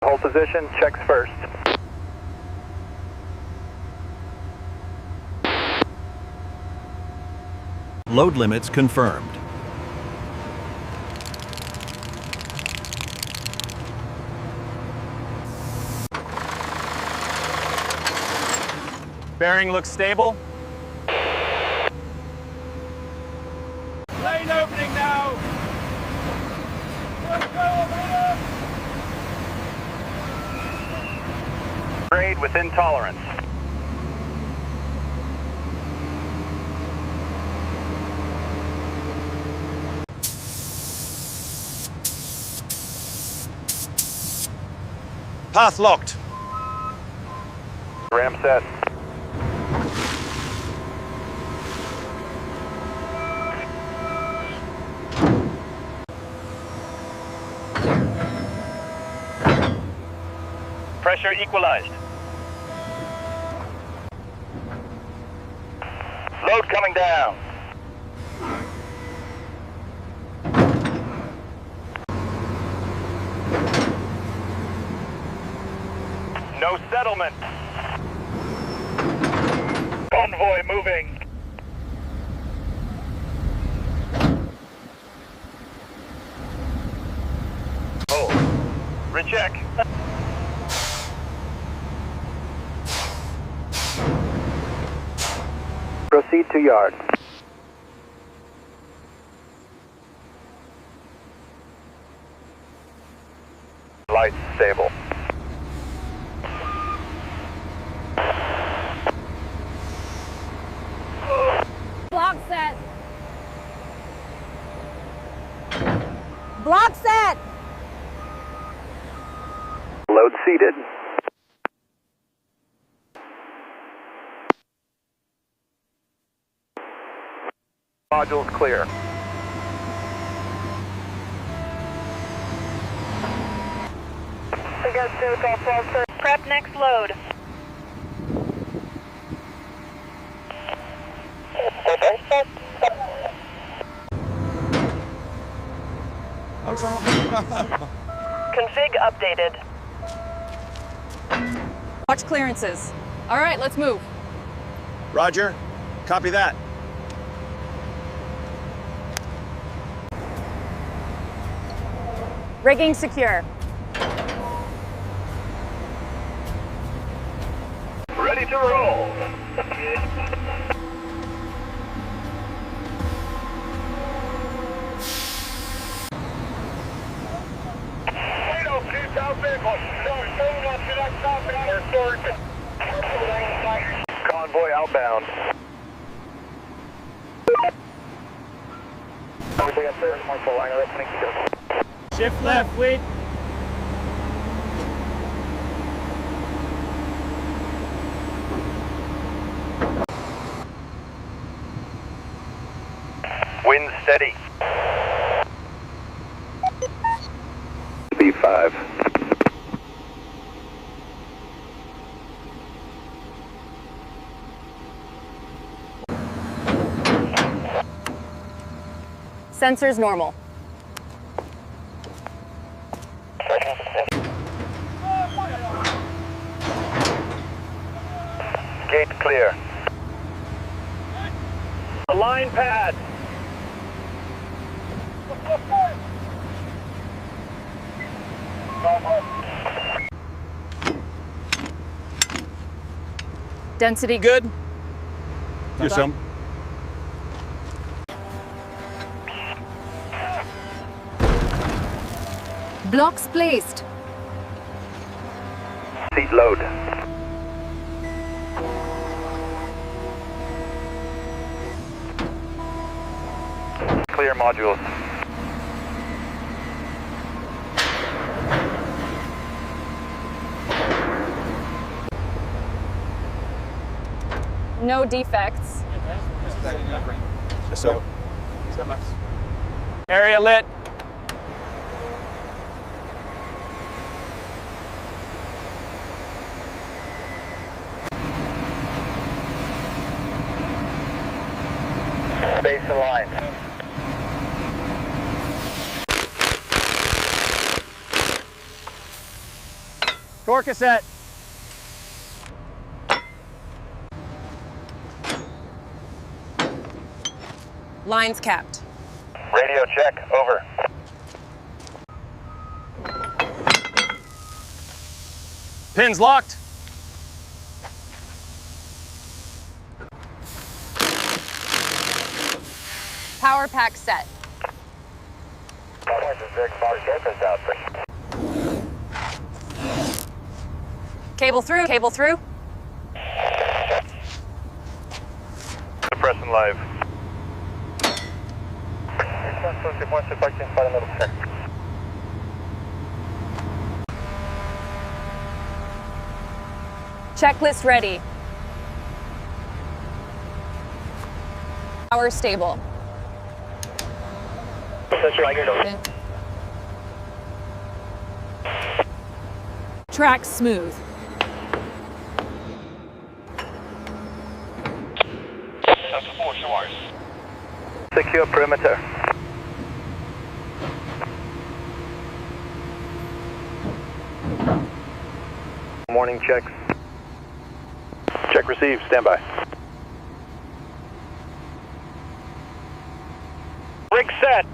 Hold position, checks first. Load limits confirmed. Bearing looks stable. Lane opening now! Let's go, Grade within tolerance. Path locked. Ram set. Pressure equalized. Load coming down. No settlement. Convoy moving. Oh, recheck. Proceed to yard. Lights stable. Block set. Block set. Load seated. Modules clear. Prep next load. Config updated. Watch clearances. All right, let's move. Roger. Copy that. Rigging secure. Ready to roll. Convoy outbound. Shift left, wait. Wind steady. B5. Sensors normal. Gate clear. Align pad. Density good. Yes, some. Blocks placed. Seat load. Clear modules. No defects. So. Area lit. Base aligned. Torque is set. Lines capped. Radio check, over. Pins locked. Power pack set. Cable through, cable through. Suppressing live. Checklist ready. Power stable. Track smooth. Secure perimeter. Morning checks. Check received, stand by. Rig set.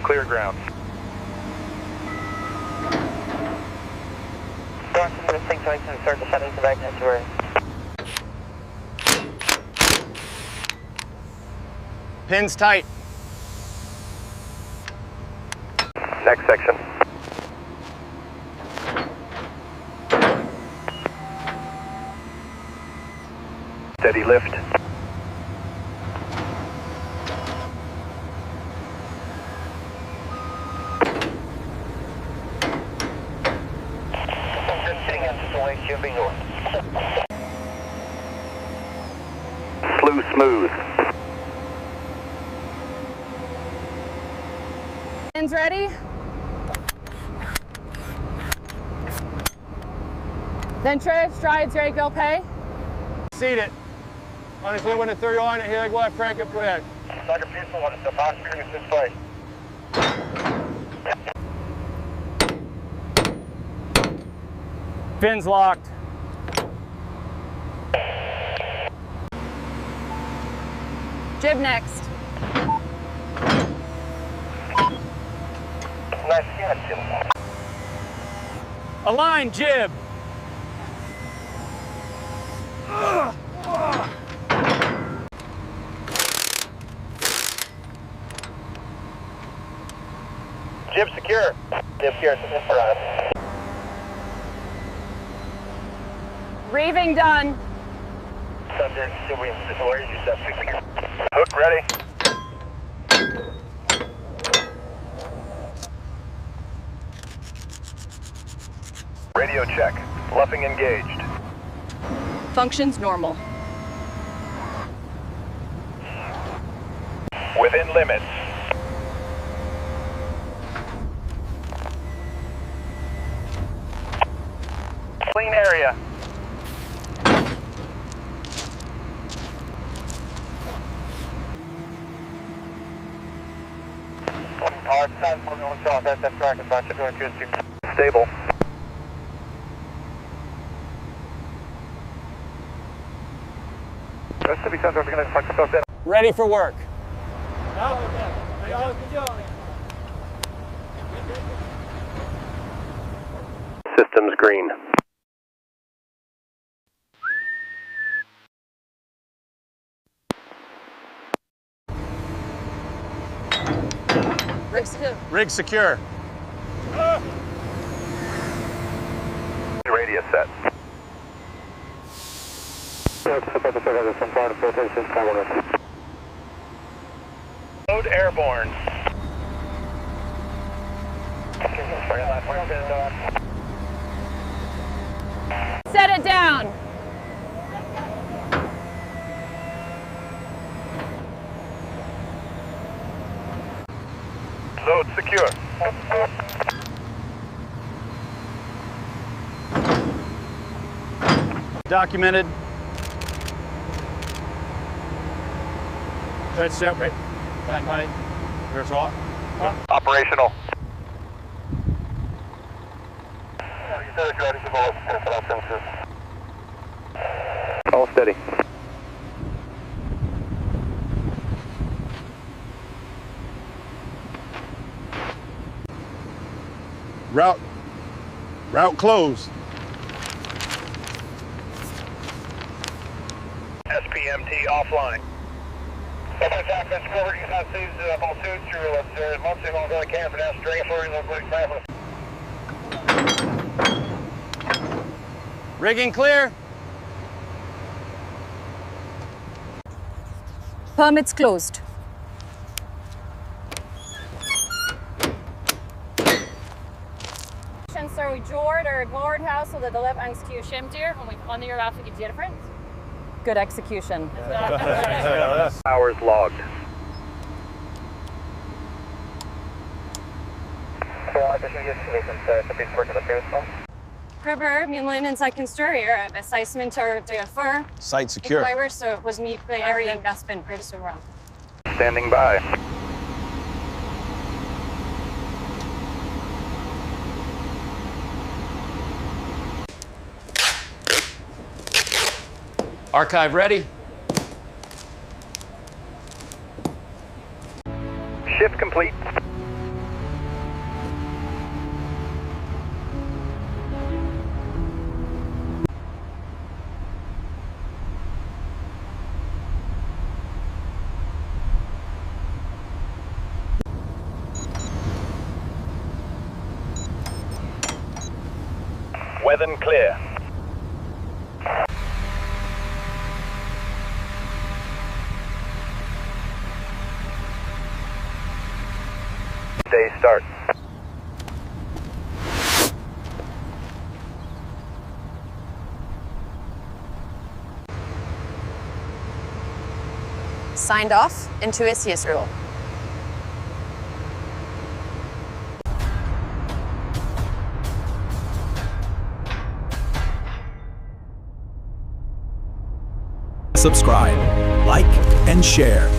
Clear ground. Start the settings of ignition. Pins tight. Next section. Steady lift. Slew smooth. Pins ready? Ventre, strides, ready, go pay. Seat it. Honestly, when the 30 on it, here I go, I crank it quick. Like a peaceful one, it's the box is this way. Fins locked. Jib next. Nice catch, Jim. Align jib. Jib secure. Jib secure. Reeving done. Subject, hook ready. Radio check. Luffing engaged. Functions normal. Within limits. Clean area. Stable. Ready for work. Systems green. Rig secure. Radius set. Load airborne. Set it down. Load secure. Documented. That's separate. Back, honey. Here's all. Operational. All steady. Route closed. SPMT offline. Rigging clear. Permits closed. So we Jord or ignored house so that the left angst you shimmed here when we under your after get different. Good execution. Hours logged. River, Minlin and second story here, assessment or the fur. Site secure. Driver, so it was me the area investment pretty around. Standing by. Archive ready. Shift complete. Weather clear. Day start. Signed off into a CS rule. Subscribe, like, and share.